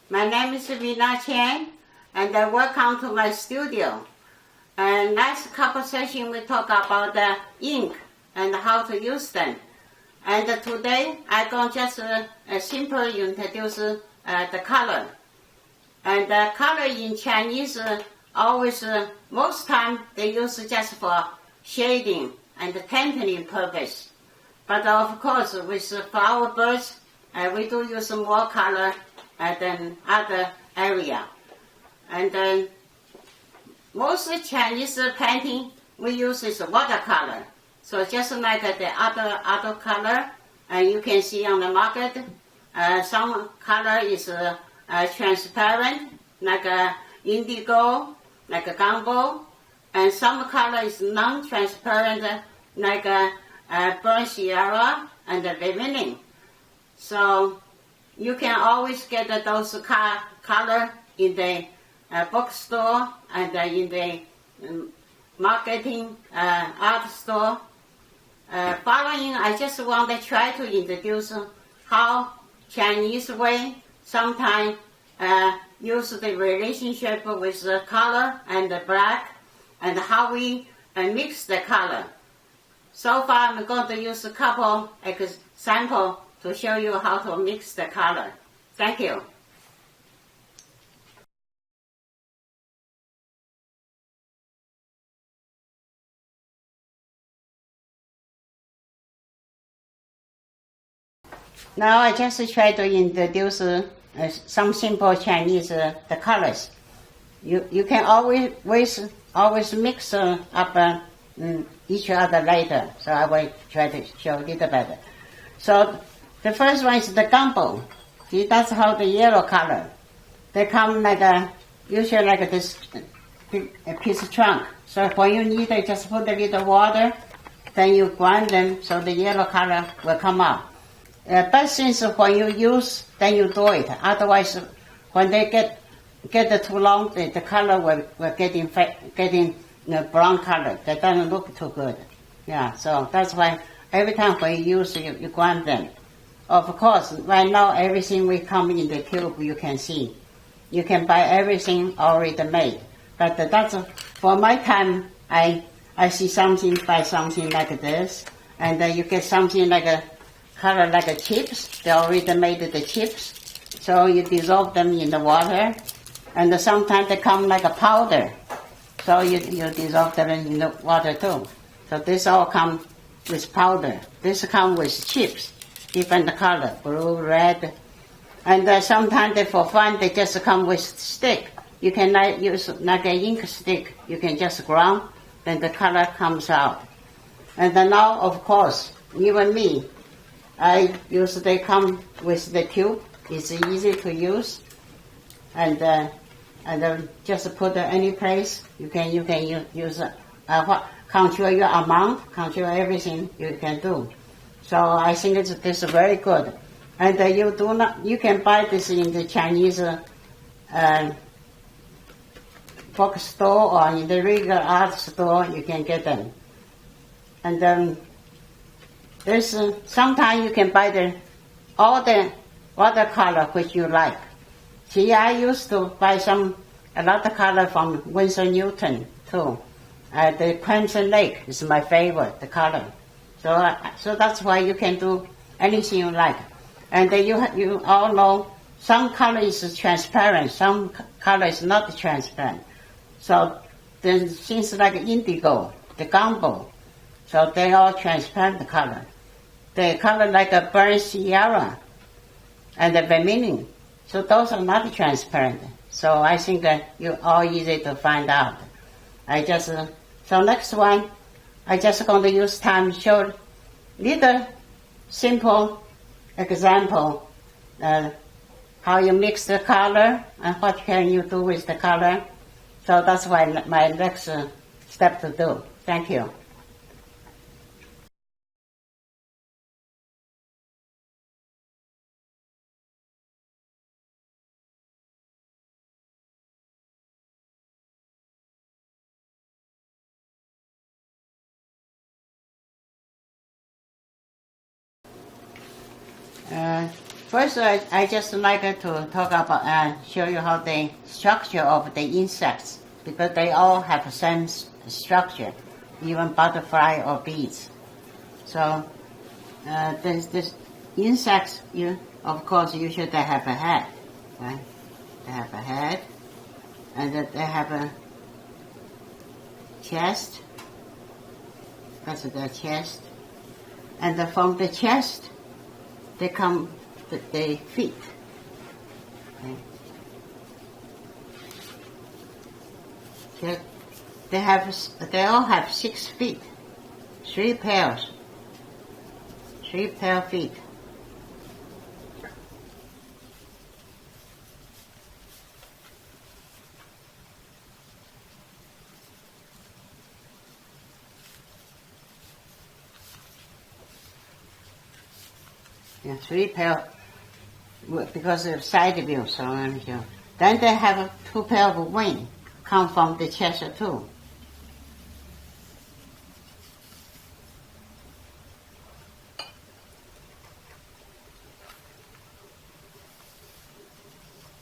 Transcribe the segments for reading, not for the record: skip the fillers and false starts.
My name is Vena Chen, and welcome to my studio. And last couple sessions we talk about the ink and how to use them. And today I'm going to just simply introduce the color. And the color in Chinese always, most time they use just for shading and tempering purpose. But of course, with flower birds, we do use more color than other area. And most Chinese painting we use is watercolor. So just like the other color, you can see on the market, some color is transparent, like indigo, like gamboge, and some color is non-transparent, like burnt yellow and vermilion. So you can always get those color in the bookstore and in the marketing art store. Following, I just want to try to introduce how Chinese way sometimes use the relationship with the color and the black, and how we mix the color. So far, I'm going to use a couple examples to show you how to mix the color. Thank you. Now I just try to introduce some simple Chinese the colors. You can always mix up each other later. So I will try to show a little better. So the first one is the gamboge. See, that's how the yellow color. They come like usually like this piece of trunk. So when you need it, just put a little water, then you grind them so the yellow color will come out. But since when you use, then you do it. Otherwise, when they get too long, the color will getting brown color. That doesn't look too good. Yeah, so that's why every time when you use, you grind them. Of course, right now everything will come in the tube. You can see. You can buy everything already made. But that's for my time. I see something, buy something like this, and you get something like a color like a chips. They already made the chips, so you dissolve them in the water, and sometimes they come like a powder, so you dissolve them in the water too. So this all come with powder. This come with chips, different color, blue, red, and sometimes for fun they just come with stick. You can use like an ink stick. You can just ground, then the color comes out. And then now, of course, even me, they come with the tube. It's easy to use, and just put any place. You can use control your amount, control everything you can do. So I think this is very good. And you can buy this in the Chinese bookstore or in the regular art store. You can get them. And then there's sometimes you can buy all the watercolor which you like. See, I used to buy a lot of color from Winsor Newton too. The Crimson Lake is my favorite, the color. So that's why you can do anything you like. And you all know some color is transparent, some color is not transparent. So the things like indigo, the gamboge, so they all transparent color. The color like a burnt yellow and the vermilion. So those are not transparent. So I think that you all easy to find out. So next one, I just going to use time to show little simple example how you mix the color and what can you do with the color. So that's why my next step to do. Thank you. First, I just like to talk about, show you how the structure of the insects, because they all have the same structure, even butterfly or bees. So, this insects, of course, usually they have a head, right? They have a head, and they have a chest. That's their chest, and from the chest, they come the feet. Okay. They all have 6 feet, 3 pairs, 3 pair feet. Yeah, 3 pair, because of side view, so I'm sure. Then they have 2 pair of wings, come from the chest too.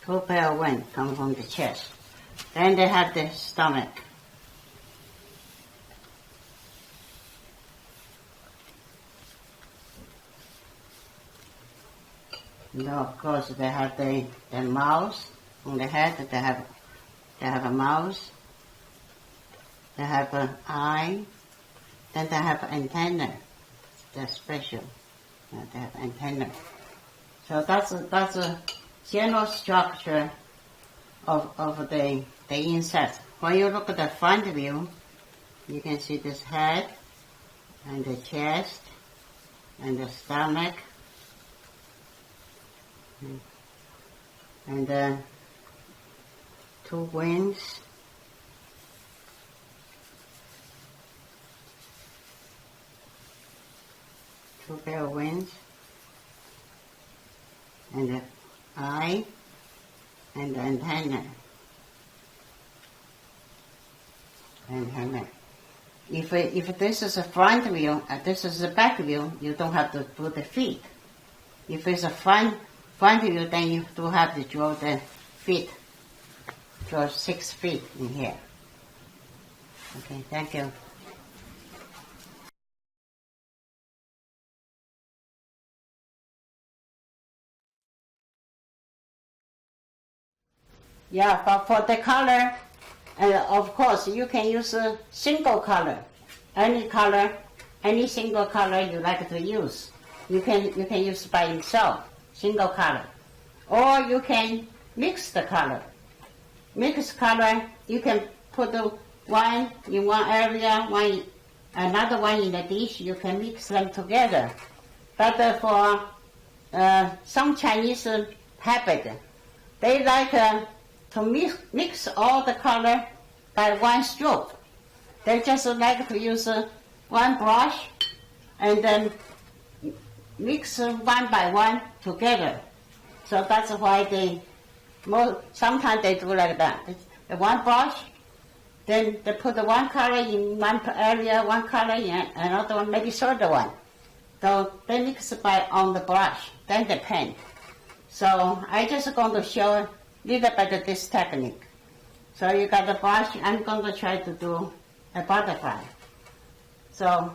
Two pair of wings come from the chest. Then they have the stomach. Now, of course, they have the mouth on the head. They have a mouth. They have an eye. Then they have antenna. They're special. They have antenna. So that's a general structure of the insect. When you look at the front view, you can see this head and the chest and the stomach. And 2 wings, two pair of wings, and the eye, and the antenna. If this is a front view, this is a back view, you don't have to do the feet. If it's a front view, then you do have to draw the feet, draw 6 feet in here. Okay, thank you. Yeah, but for the color, of course, you can use a single color, any single color you like to use. You can use by itself, single color, or you can mix the color. Mix color, you can put one in one area, another one in the dish. You can mix them together. But for some Chinese habit, they like to mix all the color by one stroke. They just like to use one brush and then mix one by one together. So that's why sometimes they do like that. The one brush, then they put the one color in one area, one color in another one, maybe third one. So they mix it on the brush, then they paint. So I just going to show a little bit of this technique. So you got the brush, I'm going to try to do a butterfly. So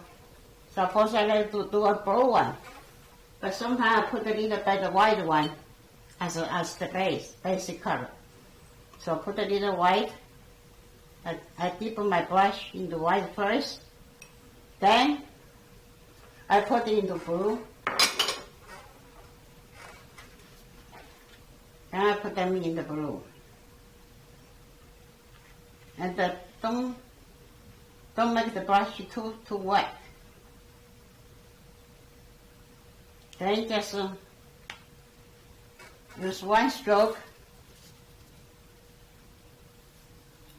suppose I like to do a blue one, but sometimes I put a little bit of white one as the basic color. So put a little white. I dip my brush into white first. Then I put it into blue. Then I put them in the blue. And don't make the brush too wet. Then just use one stroke,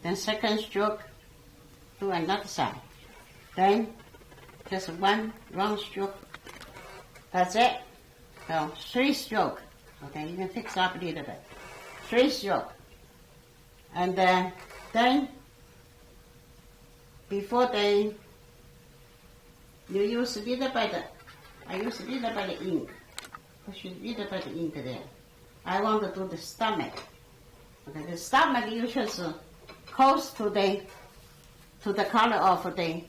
then second stroke to another side. Then just one long stroke. That's it. So 3 strokes. Okay, you can fix up a little bit. 3 strokes. And then before you use a little bit, I use a little bit of ink. push a little bit ink there. I want to do the stomach. Okay, the stomach usually is close to the color of the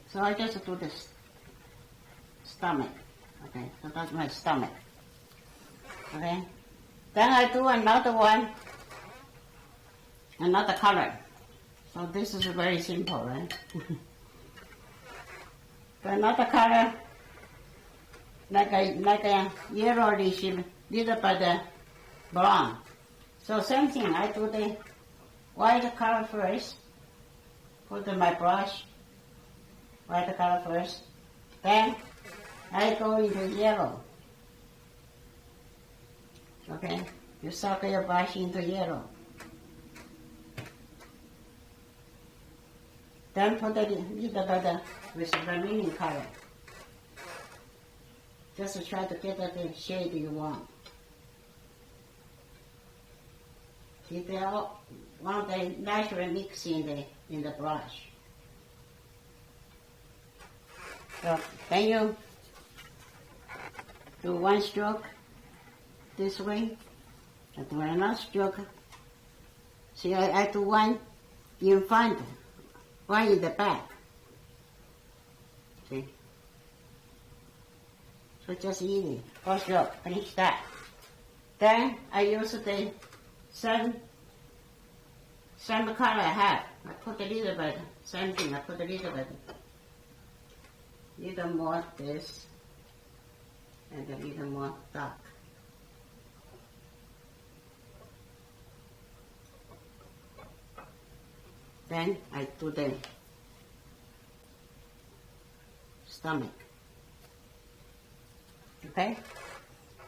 so I just do this stomach. Okay, so that's my stomach. Okay, then I do another one, another color. So this is very simple, right? So another color, like a yellowish, little bit brown. So same thing, I do the white color first, put in my brush, white color first, then I go into yellow. Okay, you suck your brush into yellow. Then put a little bit with vermilion color. Just try to get the shade you want. See, they all want the natural mix in the brush. So then you do one stroke this way, I do another stroke. See, I do one in front, one in the back. See? So just easy. First stroke, finish that. Then I use the same color I have. I put a little bit, same thing, I put a little more this, and a little more dark. Then I do the stomach. Okay?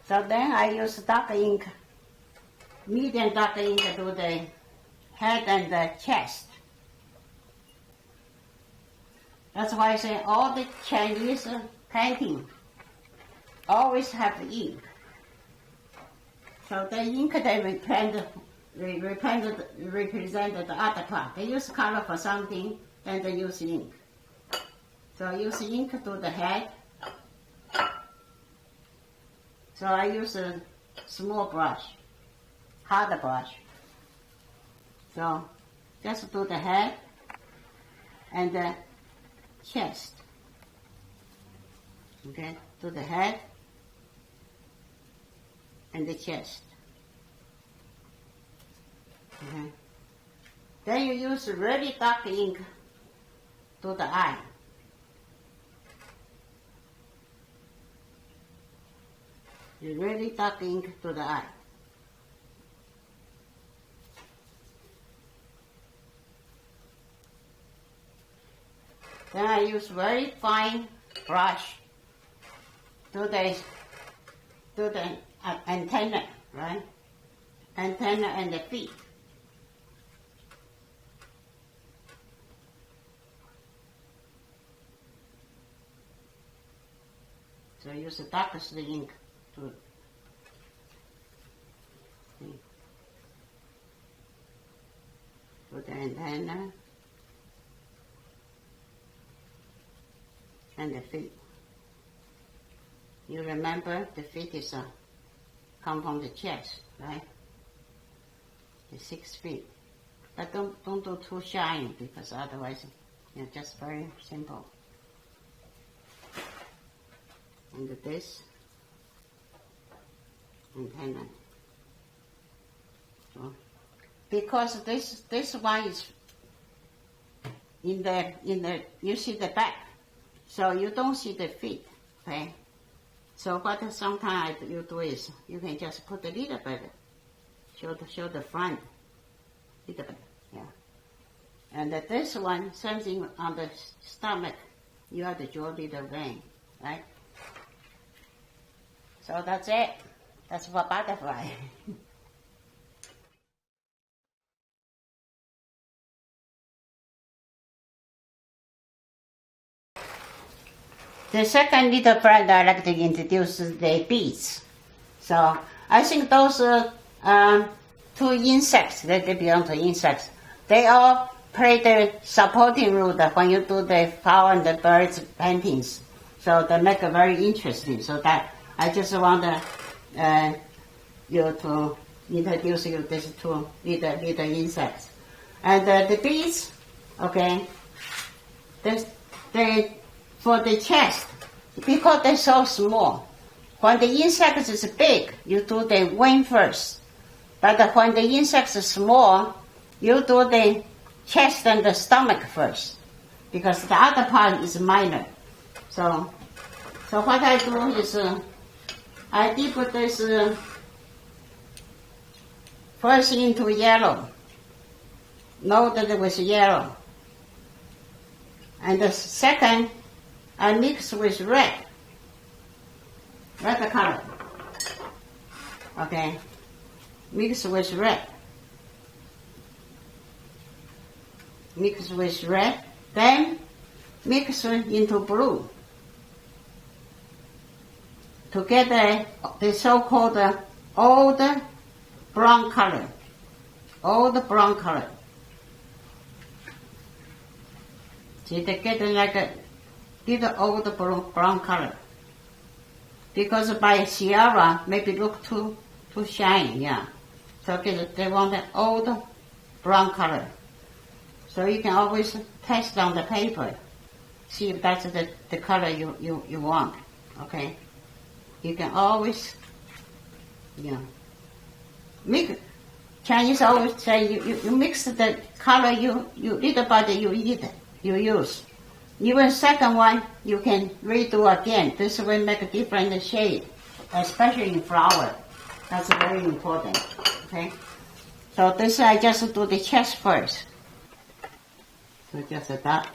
So then I use dark ink, medium dark ink to do the head and the chest. That's why I say all the Chinese painting always have ink. So the ink they represent the other part. They use color for something, then they use ink. So I use ink to the head. So I use a small brush, harder brush. So just do the head and the chest. Okay, do the head and the chest. Okay. Then you use really dark ink to the eye. Really dark ink to the eye. Then I use very fine brush to the antenna, right? Antenna and the feet. So I use the darkest ink to the antenna and the feet. You remember the feet is come from the chest, right? The 6 feet. But don't do too shiny because otherwise it's just very simple. And this antenna. So, because this one is in the you see the back, so you don't see the feet, okay? So what sometimes you do is you can just put a little bit, show the front, little bit, yeah. And this one, same thing on the stomach, you have to draw little vein, right? So that's it. That's for butterfly. The second little friend I like to introduce is the bees. So I think those two insects that they belong to insects, they all play the supporting role when you do the flower and the birds paintings. So they make it very interesting. So that I just want you to introduce you these two little insects. And the bees, okay, for the chest, because they're so small, when the insect is big, you do the wing first. But when the insect is small, you do the chest and the stomach first, because the other part is minor. So what I do is I dip this first into yellow, loaded with yellow. And the second, I mix with red color. Okay, mix with red. Mix with red, then mix into blue to get the so-called old brown color. Old brown color. See, they get like a little old brown color. Because by Sierra, maybe look too shiny, yeah. So they want an old brown color. So you can always test on the paper, see if that's the color you want, okay? You can always, Chinese always say you mix the color you little bit you use. Even second one, you can redo again. This will make a different shade, especially in flower. That's very important, okay? So this, I just do the chest first. So just that.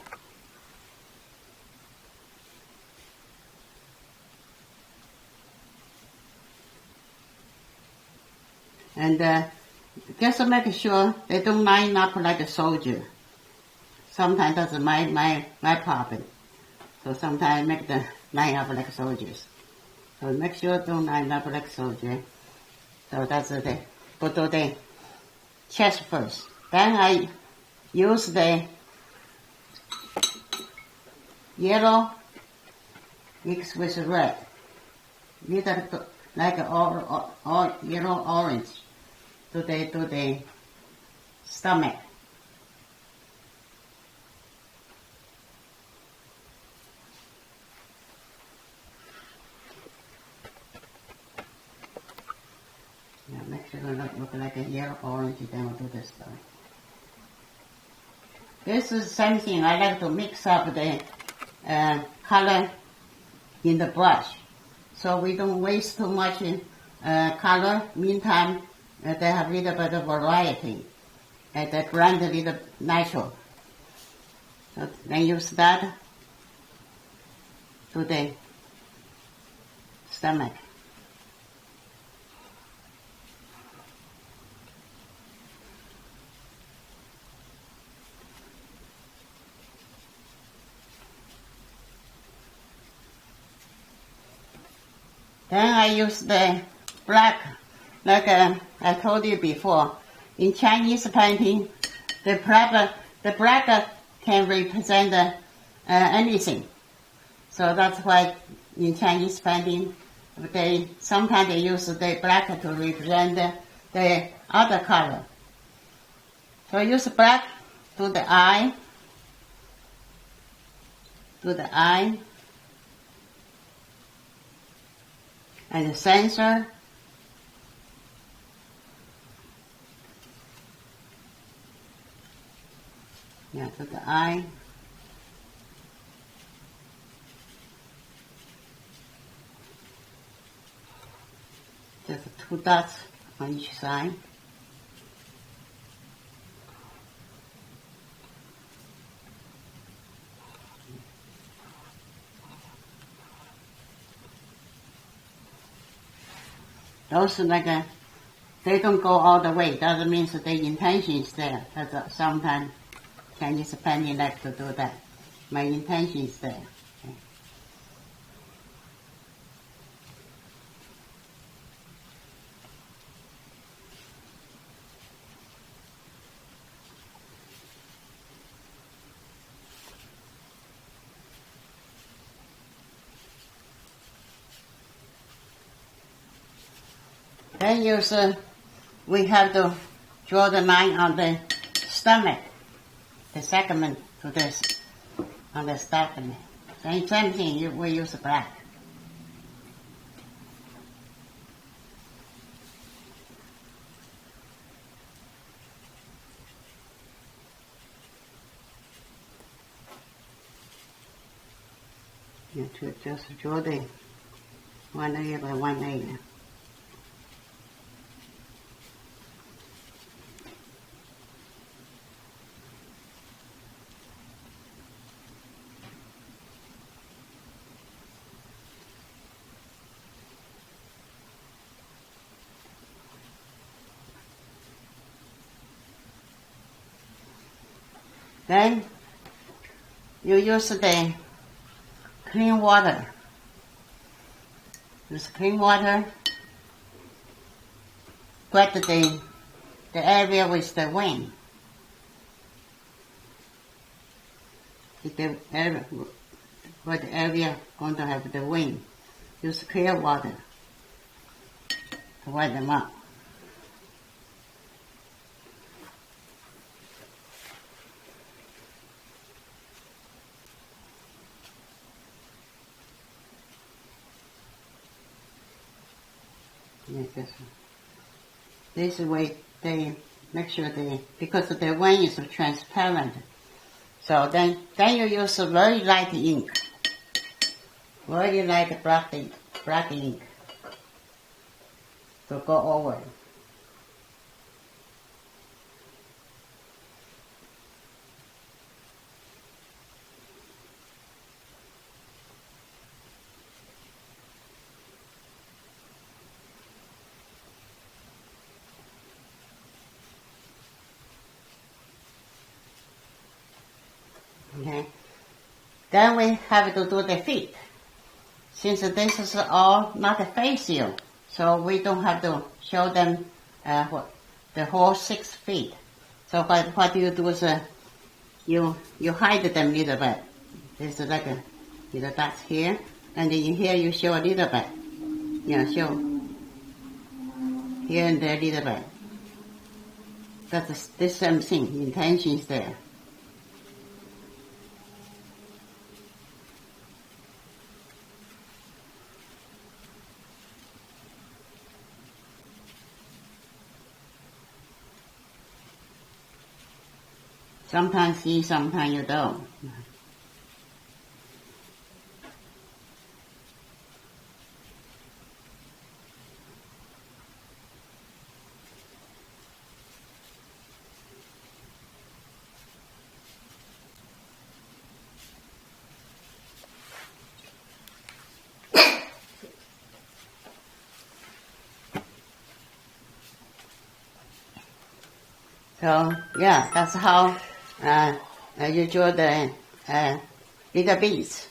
And just make sure they don't line up like a soldier. Sometimes that's my problem. So sometimes I make them line up like soldiers. So make sure don't line up like soldier. So that's the put the chest first. Then I use the yellow mixed with red. Little like all yellow orange to the stomach. Yeah, make sure it look like a yellow orange, then we'll do this one. This is something I like to mix up the color in the brush, so we don't waste too much color. Meantime, they have a little bit of variety, and they blend a little natural. So then use that to the stomach. Then I use the black, like I told you before. In Chinese painting, the black can represent anything. So that's why in Chinese painting, sometimes they use the black to represent the other color. So use black to the eye, and the sensor, to the eye, just 2 dots on each side. Those they don't go all the way. Doesn't mean that the intention is there. Sometimes Chinese painting like to do that. My intention is there. Okay. Then we have to draw the line on the stomach, the segment to this, on the stomach. Then same thing, we use black. You just draw the one layer by one layer. Then you use the clean water. Use clean water. Wet the area with the wing. The area going to have the wing. Use clear water to wet them up. This way they make sure because the wing is transparent. So then you use a very light ink, very light black ink to go over. Okay. Then we have to do the feet. Since this is all not facial, so we don't have to show them the whole 6 feet. So what you do is you hide them a little bit. There's like a little dots here, and in here you show a little bit. Show here and there a little bit. That's the same thing. Intention is there. Sometimes see, sometimes you don't. So yeah, that's how you draw the little beads.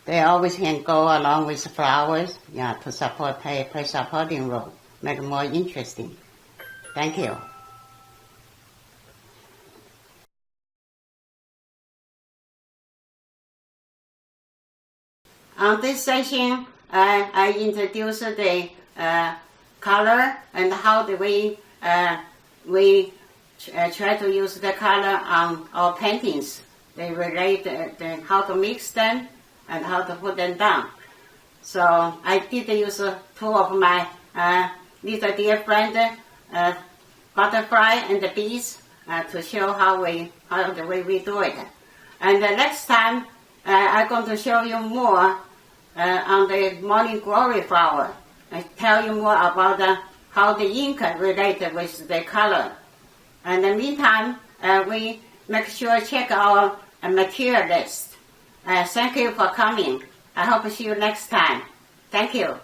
They always can go along with flowers, to support, play supporting role, make it more interesting. Thank you. On this session, I introduced the color and how we try to use the color on our paintings. They relate how to mix them and how to put them down. So I did use 2 of my little dear friend, butterfly and the bees, to show the way we do it. And next time, I'm going to show you more on the morning glory flower. I tell you more about how the ink related with the color. And in the meantime, we make sure check our material list. Thank you for coming. I hope to see you next time. Thank you.